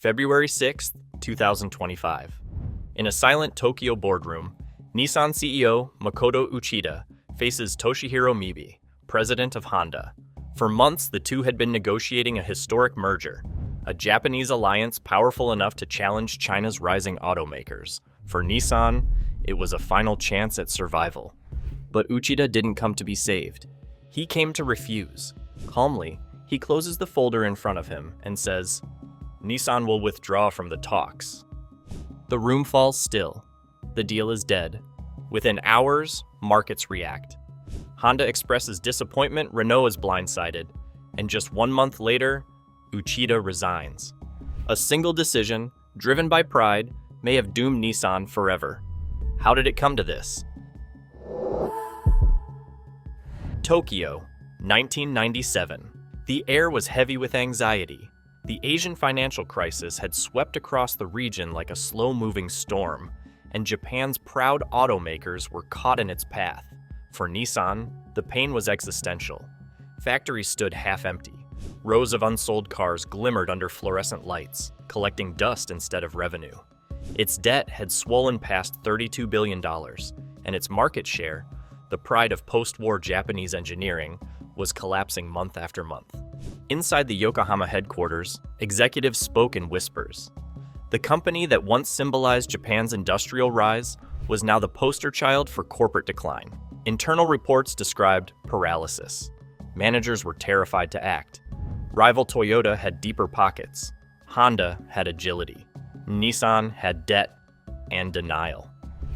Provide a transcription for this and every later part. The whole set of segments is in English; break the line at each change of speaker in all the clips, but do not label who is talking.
February 6th, 2025. In a silent Tokyo boardroom, Nissan CEO Makoto Uchida faces Toshihiro Mibe, president of Honda. For months, the two had been negotiating a historic merger, a Japanese alliance powerful enough to challenge China's rising automakers. For Nissan, it was a final chance at survival. But Uchida didn't come to be saved. He came to refuse. Calmly, he closes the folder in front of him and says, "Nissan will withdraw from the talks." The room falls still. The deal is dead. Within hours, markets react. Honda expresses disappointment, Renault is blindsided, and just 1 month later, Uchida resigns. A single decision, driven by pride, may have doomed Nissan forever. How did it come to this? Tokyo, 1997. The air was heavy with anxiety. The Asian financial crisis had swept across the region like a slow-moving storm, and Japan's proud automakers were caught in its path. For Nissan, the pain was existential. Factories stood half-empty. Rows of unsold cars glimmered under fluorescent lights, collecting dust instead of revenue. Its debt had swollen past $32 billion, and its market share, the pride of post-war Japanese engineering, was collapsing month after month. Inside the Yokohama headquarters, executives spoke in whispers. The company that once symbolized Japan's industrial rise was now the poster child for corporate decline. Internal reports described paralysis. Managers were terrified to act. Rival Toyota had deeper pockets. Honda had agility. Nissan had debt and denial.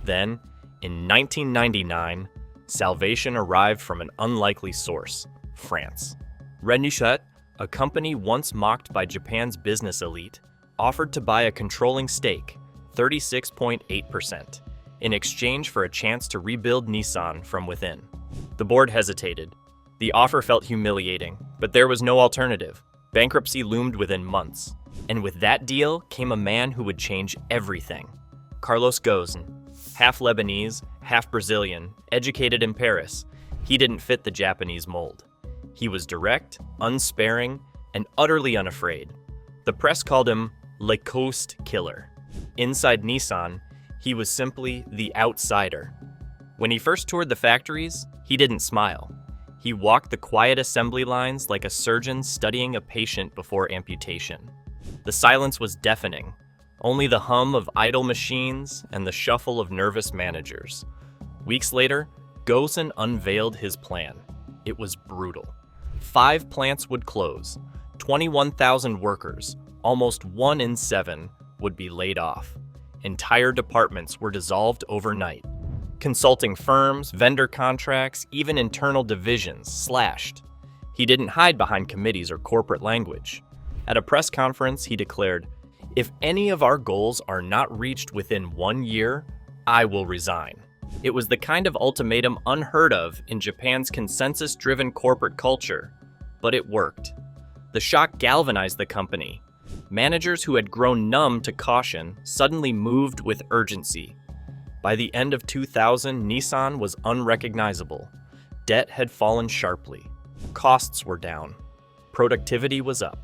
Then, in 1999, salvation arrived from an unlikely source, France. Renault, a company once mocked by Japan's business elite, offered to buy a controlling stake, 36.8%, in exchange for a chance to rebuild Nissan from within. The board hesitated. The offer felt humiliating, but there was no alternative. Bankruptcy loomed within months. And with that deal came a man who would change everything. Carlos Ghosn, half Lebanese, half Brazilian, educated in Paris. He didn't fit the Japanese mold. He was direct, unsparing, and utterly unafraid. The press called him Le Coast Killer. Inside Nissan, he was simply the outsider. When he first toured the factories, he didn't smile. He walked the quiet assembly lines like a surgeon studying a patient before amputation. The silence was deafening. Only the hum of idle machines and the shuffle of nervous managers. Weeks later, Ghosn unveiled his plan. It was brutal. 5 plants would close. 21,000 workers, almost 1 in 7, would be laid off. Entire departments were dissolved overnight. Consulting firms, vendor contracts, even internal divisions slashed. He didn't hide behind committees or corporate language. At a press conference, he declared, "If any of our goals are not reached within 1 year, I will resign." It was the kind of ultimatum unheard of in Japan's consensus-driven corporate culture, but it worked. The shock galvanized the company. Managers who had grown numb to caution suddenly moved with urgency. By the end of 2000, Nissan was unrecognizable. Debt had fallen sharply. Costs were down. Productivity was up.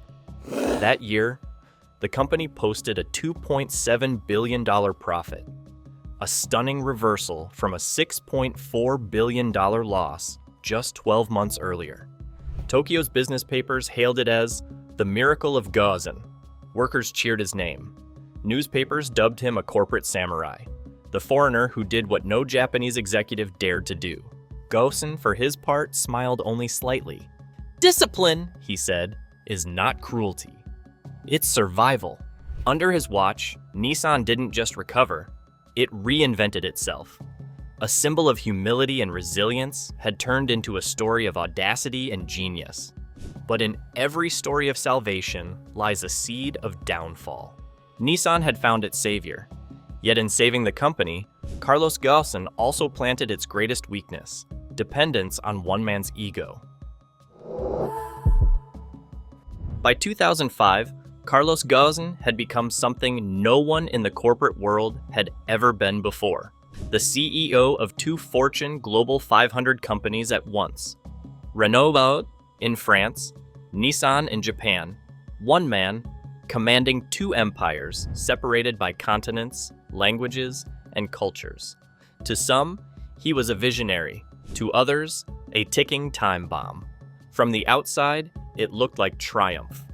That year, the company posted a $2.7 billion profit, a stunning reversal from a $6.4 billion loss just 12 months earlier. Tokyo's business papers hailed it as the miracle of Ghosn. Workers cheered his name. Newspapers dubbed him a corporate samurai, the foreigner who did what no Japanese executive dared to do. Ghosn, for his part, smiled only slightly. "Discipline," he said, "is not cruelty. It's survival." Under his watch, Nissan didn't just recover, it reinvented itself. A symbol of humility and resilience had turned into a story of audacity and genius. But in every story of salvation lies a seed of downfall. Nissan had found its savior. Yet in saving the company, Carlos Ghosn also planted its greatest weakness, dependence on one man's ego. By 2005, Carlos Ghosn had become something no one in the corporate world had ever been before. The CEO of 2 Fortune Global 500 companies at once. Renault in France, Nissan in Japan. One man, commanding two empires separated by continents, languages, and cultures. To some, he was a visionary. To others, a ticking time bomb. From the outside, it looked like triumph.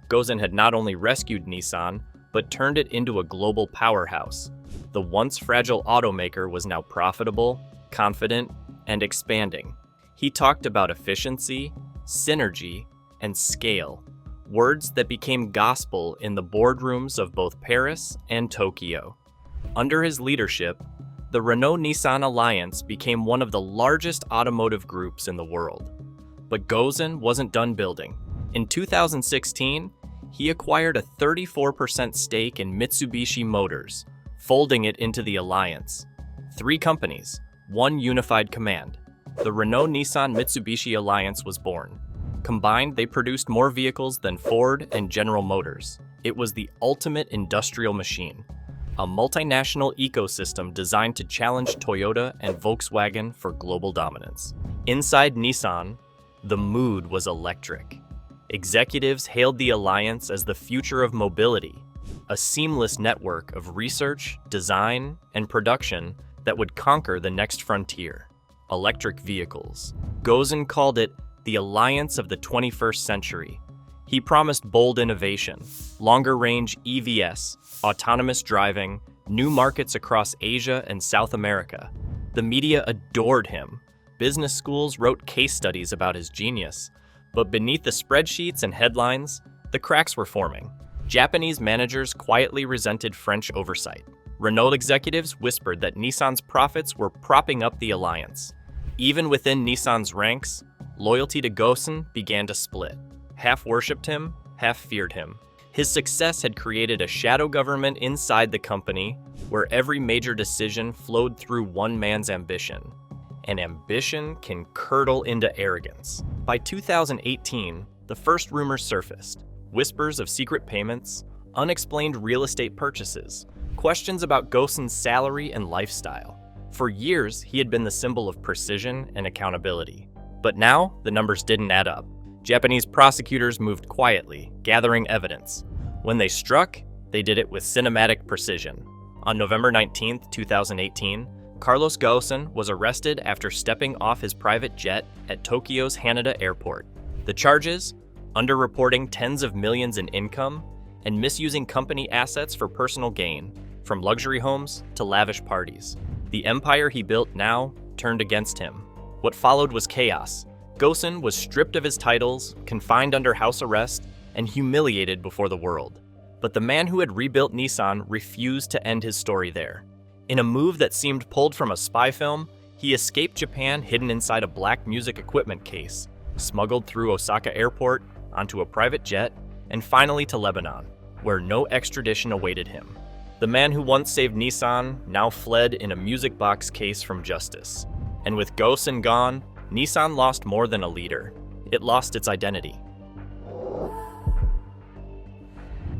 Ghosn had not only rescued Nissan, but turned it into a global powerhouse. The once fragile automaker was now profitable, confident, and expanding. He talked about efficiency, synergy, and scale, words that became gospel in the boardrooms of both Paris and Tokyo. Under his leadership, the Renault-Nissan alliance became one of the largest automotive groups in the world. But Ghosn wasn't done building. In 2016, he acquired a 34% stake in Mitsubishi Motors, folding it into the alliance. 3 companies, one unified command. The Renault-Nissan Mitsubishi alliance was born. Combined, they produced more vehicles than Ford and General Motors. It was the ultimate industrial machine, a multinational ecosystem designed to challenge Toyota and Volkswagen for global dominance. Inside Nissan, the mood was electric. Executives hailed the alliance as the future of mobility, a seamless network of research, design, and production that would conquer the next frontier, electric vehicles. Ghosn called it the alliance of the 21st century. He promised bold innovation, longer-range EVs, autonomous driving, new markets across Asia and South America. The media adored him. Business schools wrote case studies about his genius. But beneath the spreadsheets and headlines, the cracks were forming. Japanese managers quietly resented French oversight. Renault executives whispered that Nissan's profits were propping up the alliance. Even within Nissan's ranks, loyalty to Ghosn began to split. Half worshipped him, half feared him. His success had created a shadow government inside the company where every major decision flowed through one man's ambition. And ambition can curdle into arrogance. By 2018, the first rumors surfaced. Whispers of secret payments, unexplained real estate purchases, questions about Ghosn's salary and lifestyle. For years, he had been the symbol of precision and accountability. But now, the numbers didn't add up. Japanese prosecutors moved quietly, gathering evidence. When they struck, they did it with cinematic precision. On November 19, 2018, Carlos Ghosn was arrested after stepping off his private jet at Tokyo's Haneda Airport. The charges? Underreporting tens of millions in income and misusing company assets for personal gain, from luxury homes to lavish parties. The empire he built now turned against him. What followed was chaos. Ghosn was stripped of his titles, confined under house arrest, and humiliated before the world. But the man who had rebuilt Nissan refused to end his story there. In a move that seemed pulled from a spy film, he escaped Japan hidden inside a black music equipment case, smuggled through Osaka Airport, onto a private jet, and finally to Lebanon, where no extradition awaited him. The man who once saved Nissan now fled in a music box case from justice. And with Ghosn gone, Nissan lost more than a leader. It lost its identity.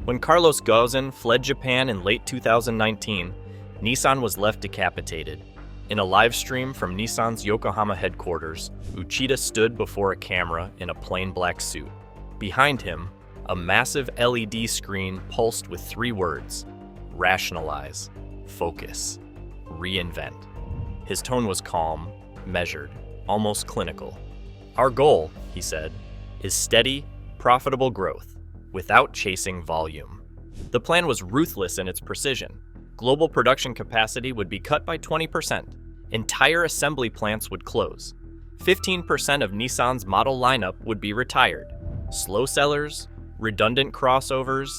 When Carlos Ghosn fled Japan in late 2019, Nissan was left decapitated. In a live stream from Nissan's Yokohama headquarters, Uchida stood before a camera in a plain black suit. Behind him, a massive LED screen pulsed with 3 words: rationalize, focus, reinvent. His tone was calm, measured, almost clinical. Our goal, he said, is steady, profitable growth, without chasing volume. The plan was ruthless in its precision. Global production capacity would be cut by 20%. Entire assembly plants would close. 15% of Nissan's model lineup would be retired. Slow sellers, redundant crossovers,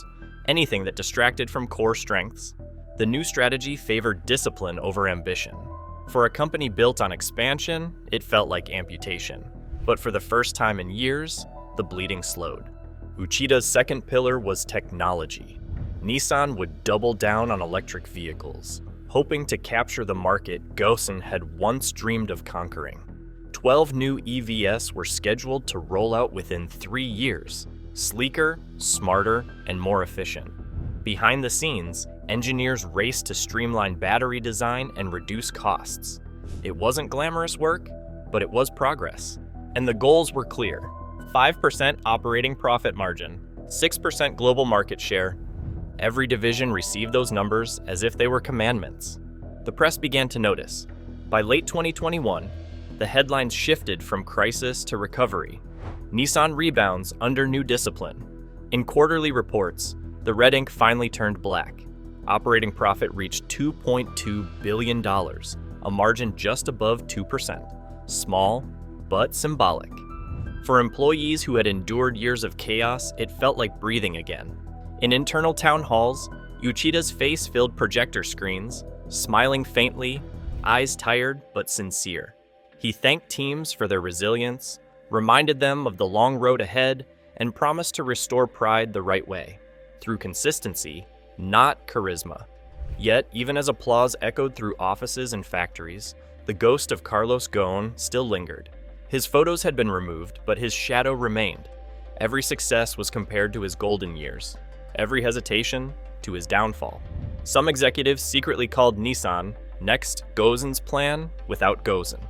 anything that distracted from core strengths. The new strategy favored discipline over ambition. For a company built on expansion, it felt like amputation. But for the first time in years, the bleeding slowed. Uchida's second pillar was technology. Nissan would double down on electric vehicles, hoping to capture the market Ghosn had once dreamed of conquering. 12 new EVs were scheduled to roll out within 3 years, sleeker, smarter, and more efficient. Behind the scenes, engineers raced to streamline battery design and reduce costs. It wasn't glamorous work, but it was progress. And the goals were clear: 5% operating profit margin, 6% global market share. Every division received those numbers as if they were commandments. The press began to notice. By late 2021, the headlines shifted from crisis to recovery. Nissan rebounds under new discipline. In quarterly reports, the red ink finally turned black. Operating profit reached $2.2 billion, a margin just above 2%. Small, but symbolic. For employees who had endured years of chaos, it felt like breathing again. In internal town halls, Uchida's face filled projector screens, smiling faintly, eyes tired but sincere. He thanked teams for their resilience, reminded them of the long road ahead, and promised to restore pride the right way, through consistency, not charisma. Yet, even as applause echoed through offices and factories, the ghost of Carlos Ghosn still lingered. His photos had been removed, but his shadow remained. Every success was compared to his golden years, every hesitation to his downfall. Some executives secretly called Nissan NEXT Ghosn's plan without Ghosn.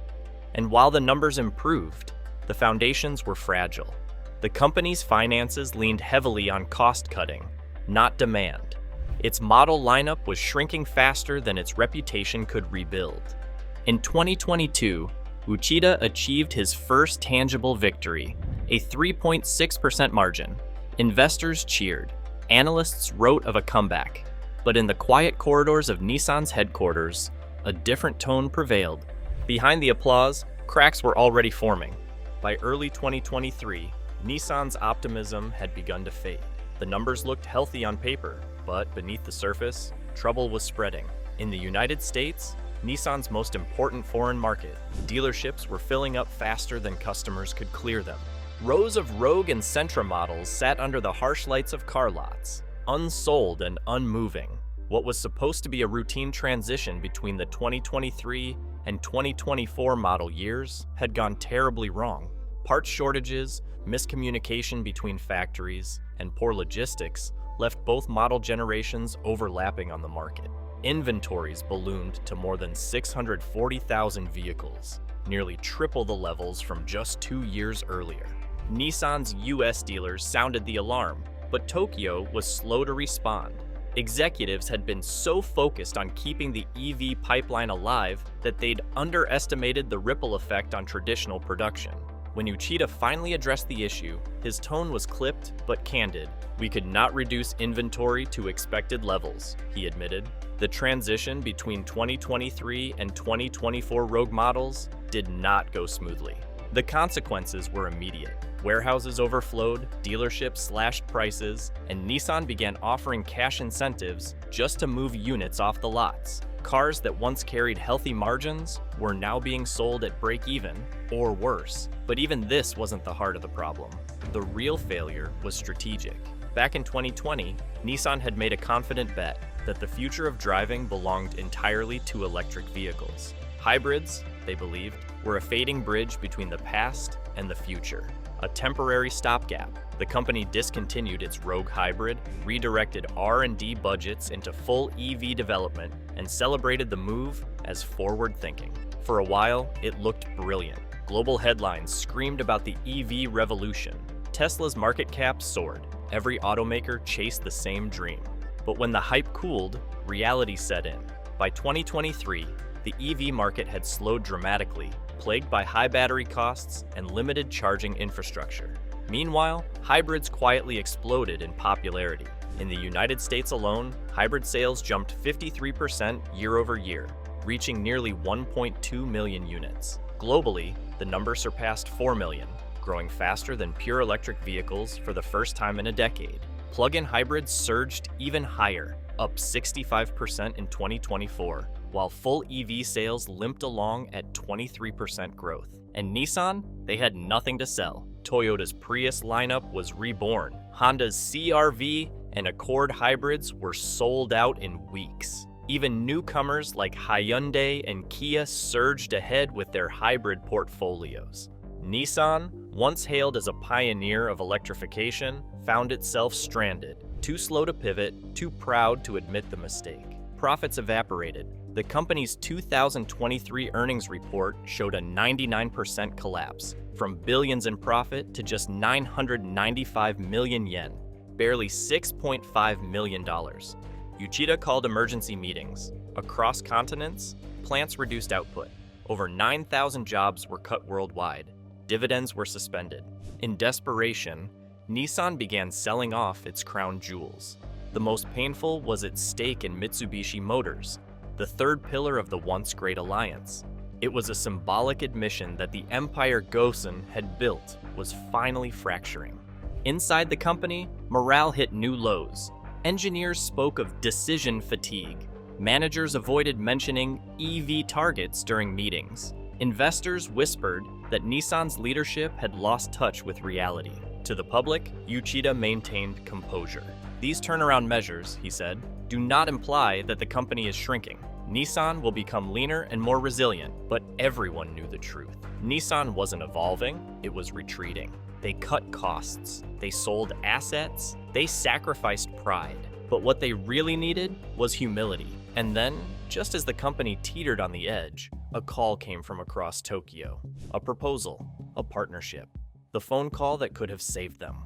And while the numbers improved, the foundations were fragile. The company's finances leaned heavily on cost-cutting, not demand. Its model lineup was shrinking faster than its reputation could rebuild. In 2022, Uchida achieved his first tangible victory, a 3.6% margin. Investors cheered. Analysts wrote of a comeback. But in the quiet corridors of Nissan's headquarters, a different tone prevailed. Behind the applause, cracks were already forming. By early 2023, Nissan's optimism had begun to fade. The numbers looked healthy on paper, but beneath the surface, trouble was spreading. In the United States, Nissan's most important foreign market, dealerships were filling up faster than customers could clear them. Rows of Rogue and Sentra models sat under the harsh lights of car lots, unsold and unmoving. What was supposed to be a routine transition between the 2023 and 2024 model years had gone terribly wrong. Parts shortages, miscommunication between factories, and poor logistics left both model generations overlapping on the market. Inventories ballooned to more than 640,000 vehicles, nearly triple the levels from just 2 years earlier. Nissan's US dealers sounded the alarm, but Tokyo was slow to respond. Executives had been so focused on keeping the EV pipeline alive that they'd underestimated the ripple effect on traditional production. When Uchida finally addressed the issue, his tone was clipped but candid. "We could not reduce inventory to expected levels," he admitted. The transition between 2023 and 2024 Rogue models did not go smoothly. The consequences were immediate. Warehouses overflowed, dealerships slashed prices, and Nissan began offering cash incentives just to move units off the lots. Cars that once carried healthy margins were now being sold at break-even, or worse. But even this wasn't the heart of the problem. The real failure was strategic. Back in 2020, Nissan had made a confident bet that the future of driving belonged entirely to electric vehicles. Hybrids, they believed, were a fading bridge between the past and the future. A temporary stopgap, the company discontinued its Rogue hybrid, redirected R&D budgets into full EV development, and celebrated the move as forward-thinking. For a while, it looked brilliant. Global headlines screamed about the EV revolution. Tesla's market cap soared. Every automaker chased the same dream. But when the hype cooled, reality set in. By 2023, the EV market had slowed dramatically, plagued by high battery costs and limited charging infrastructure. Meanwhile, hybrids quietly exploded in popularity. In the United States alone, hybrid sales jumped 53% year over year, reaching nearly 1.2 million units. Globally, the number surpassed 4 million, growing faster than pure electric vehicles for the first time in a decade. Plug-in hybrids surged even higher, up 65% in 2024, while full EV sales limped along at 23% growth. And Nissan? They had nothing to sell. Toyota's Prius lineup was reborn. Honda's CR-V and Accord hybrids were sold out in weeks. Even newcomers like Hyundai and Kia surged ahead with their hybrid portfolios. Nissan, once hailed as a pioneer of electrification, found itself stranded, too slow to pivot, too proud to admit the mistake. Profits evaporated. The company's 2023 earnings report showed a 99% collapse, from billions in profit to just 995 million yen. barely $6.5 million. Uchida called emergency meetings. Across continents, plants reduced output. Over 9,000 jobs were cut worldwide. Dividends were suspended. In desperation, Nissan began selling off its crown jewels. The most painful was its stake in Mitsubishi Motors, the third pillar of the once great alliance. It was a symbolic admission that the empire Ghosn had built was finally fracturing. Inside the company, morale hit new lows. Engineers spoke of decision fatigue. Managers avoided mentioning EV targets during meetings. Investors whispered that Nissan's leadership had lost touch with reality. To the public, Uchida maintained composure. These turnaround measures, he said, do not imply that the company is shrinking. Nissan will become leaner and more resilient, but everyone knew the truth. Nissan wasn't evolving, it was retreating. They cut costs, they sold assets, they sacrificed pride. But what they really needed was humility. And then, just as the company teetered on the edge, a call came from across Tokyo. A proposal, a partnership. The phone call that could have saved them.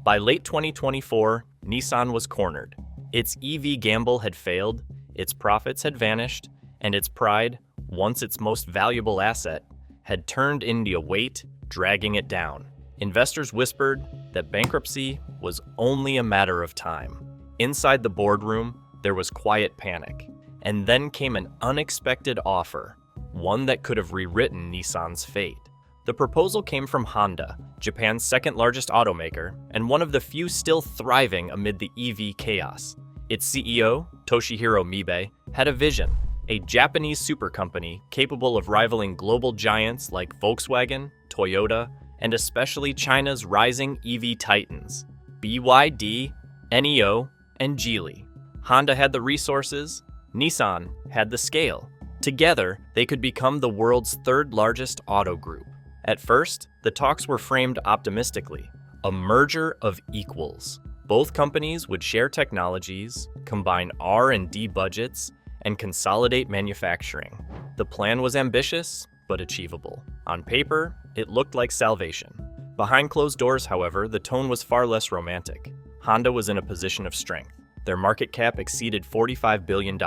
By late 2024, Nissan was cornered. Its EV gamble had failed, its profits had vanished, and its pride, once its most valuable asset, had turned into a weight, dragging it down. Investors whispered that bankruptcy was only a matter of time. Inside the boardroom, there was quiet panic. And then came an unexpected offer, one that could have rewritten Nissan's fate. The proposal came from Honda, Japan's second-largest automaker, and one of the few still thriving amid the EV chaos. Its CEO, Toshihiro Mibe, had a vision, a Japanese super company capable of rivaling global giants like Volkswagen, Toyota, and especially China's rising EV titans, BYD, NEO, and Geely. Honda had the resources, Nissan had the scale. Together, they could become the world's third-largest auto group. At first, the talks were framed optimistically, a merger of equals. Both companies would share technologies, combine R&D budgets, and consolidate manufacturing. The plan was ambitious, but achievable. On paper, it looked like salvation. Behind closed doors, however, the tone was far less romantic. Honda was in a position of strength. Their market cap exceeded $45 billion,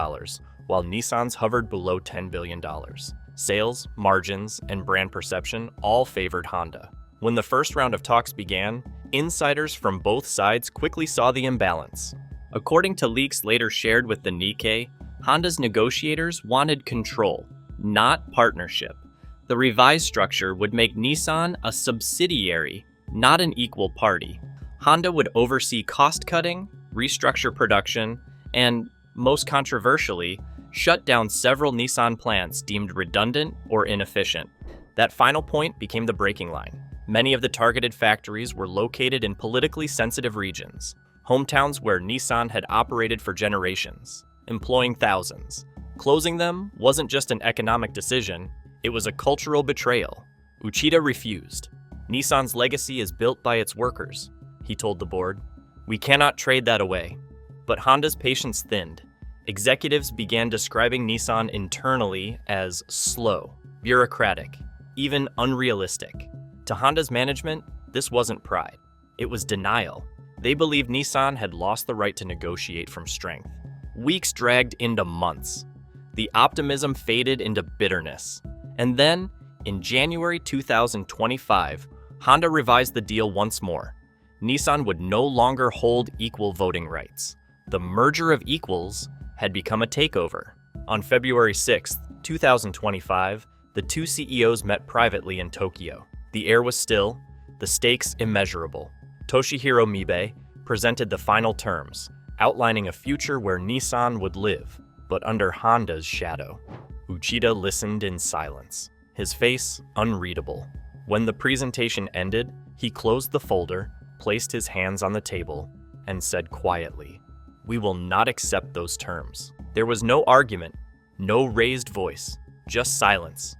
while Nissan's hovered below $10 billion. Sales, margins, and brand perception all favored Honda. When the first round of talks began, insiders from both sides quickly saw the imbalance. According to leaks later shared with the Nikkei, Honda's negotiators wanted control, not partnership. The revised structure would make Nissan a subsidiary, not an equal party. Honda would oversee cost-cutting, restructure production, and, most controversially, shut down several Nissan plants deemed redundant or inefficient. That final point became the breaking line. Many of the targeted factories were located in politically sensitive regions, hometowns where Nissan had operated for generations, employing thousands. Closing them wasn't just an economic decision, it was a cultural betrayal. Uchida refused. Nissan's legacy is built by its workers, he told the board. We cannot trade that away. But Honda's patience thinned. Executives began describing Nissan internally as slow, bureaucratic, even unrealistic. To Honda's management, this wasn't pride. It was denial. They believed Nissan had lost the right to negotiate from strength. Weeks dragged into months. The optimism faded into bitterness. And then, in January 2025, Honda revised the deal once more. Nissan would no longer hold equal voting rights. The merger of equals had become a takeover. On February 6, 2025, the two CEOs met privately in Tokyo. The air was still, the stakes immeasurable. Toshihiro Mibe presented the final terms, outlining a future where Nissan would live, but under Honda's shadow. Uchida listened in silence, his face unreadable. When the presentation ended, he closed the folder, placed his hands on the table, and said quietly, "We will not accept those terms." There was no argument, no raised voice, just silence,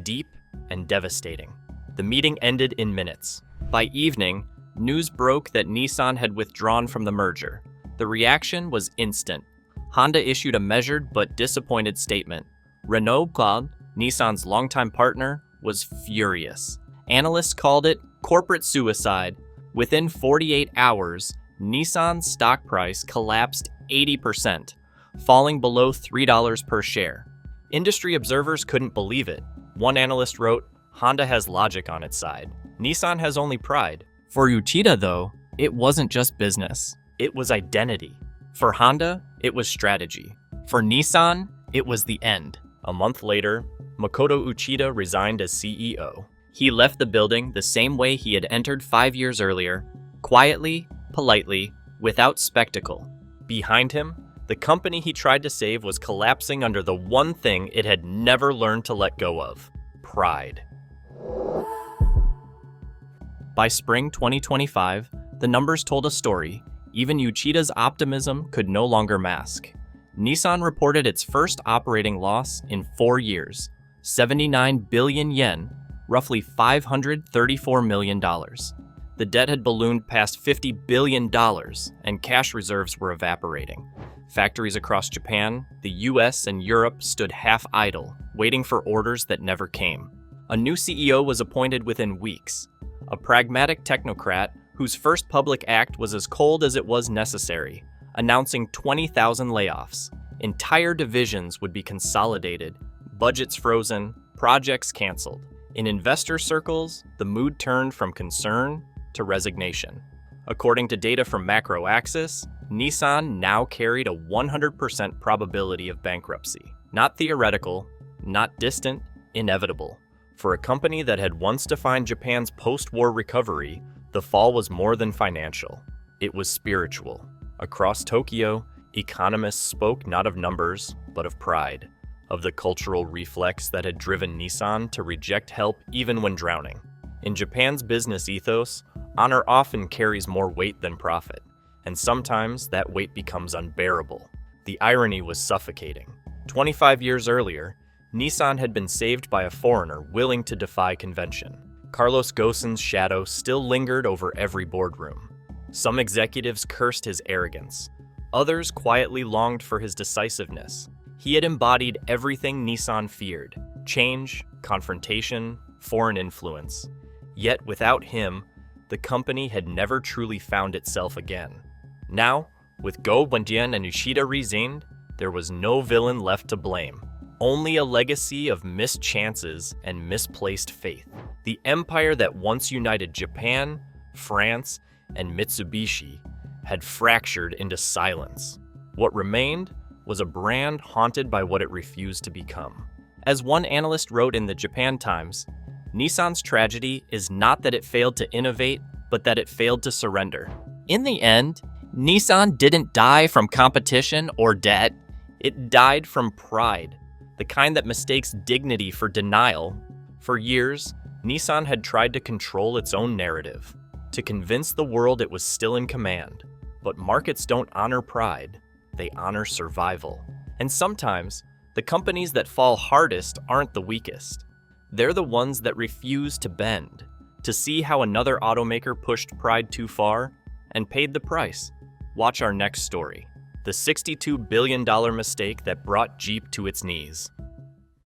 deep and devastating. The meeting ended in minutes. By evening, news broke that Nissan had withdrawn from the merger. The reaction was instant. Honda issued a measured but disappointed statement. Renault, Nissan's longtime partner, was furious. Analysts called it corporate suicide. Within 48 hours, Nissan's stock price collapsed 80%, falling below $3 per share. Industry observers couldn't believe it. One analyst wrote, "Honda has logic on its side. Nissan has only pride." For Uchida, though, it wasn't just business. It was identity. For Honda, it was strategy. For Nissan, it was the end. A month later, Makoto Uchida resigned as CEO. He left the building the same way he had entered 5 years earlier, quietly, politely, without spectacle. Behind him, the company he tried to save was collapsing under the one thing it had never learned to let go of: pride. By spring 2025, the numbers told a story even Uchida's optimism could no longer mask. Nissan reported its first operating loss in 4 years, 79 billion yen, roughly $534 million. The debt had ballooned past $50 billion, and cash reserves were evaporating. Factories across Japan, the US, and Europe stood half idle, waiting for orders that never came. A new CEO was appointed within weeks, a pragmatic technocrat whose first public act was as cold as it was necessary, announcing 20,000 layoffs. Entire divisions would be consolidated, budgets frozen, projects canceled. In investor circles, the mood turned from concern to resignation. According to data from Macro Axis, Nissan now carried a 100% probability of bankruptcy. Not theoretical, not distant, inevitable. For a company that had once defined Japan's post-war recovery, the fall was more than financial. It was spiritual. Across Tokyo, economists spoke not of numbers, but of pride, of the cultural reflex that had driven Nissan to reject help even when drowning. In Japan's business ethos, honor often carries more weight than profit, and sometimes that weight becomes unbearable. The irony was suffocating. 25 years earlier, Nissan had been saved by a foreigner willing to defy convention. Carlos Ghosn's shadow still lingered over every boardroom. Some executives cursed his arrogance. Others quietly longed for his decisiveness. He had embodied everything Nissan feared: change, confrontation, foreign influence. Yet without him, the company had never truly found itself again. Now, with Ghosn and Uchida resigned, there was no villain left to blame. Only a legacy of missed chances and misplaced faith. The empire that once united Japan, France, and Mitsubishi had fractured into silence. What remained was a brand haunted by what it refused to become. As one analyst wrote in the Japan Times, Nissan's tragedy is not that it failed to innovate, but that it failed to surrender. In the end, Nissan didn't die from competition or debt. It died from pride, the kind that mistakes dignity for denial. For years, Nissan had tried to control its own narrative, to convince the world it was still in command. But markets don't honor pride, they honor survival. And sometimes, the companies that fall hardest aren't the weakest. They're the ones that refuse to bend, to see how another automaker pushed pride too far and paid the price. Watch our next story, the $62 billion mistake that brought Jeep to its knees.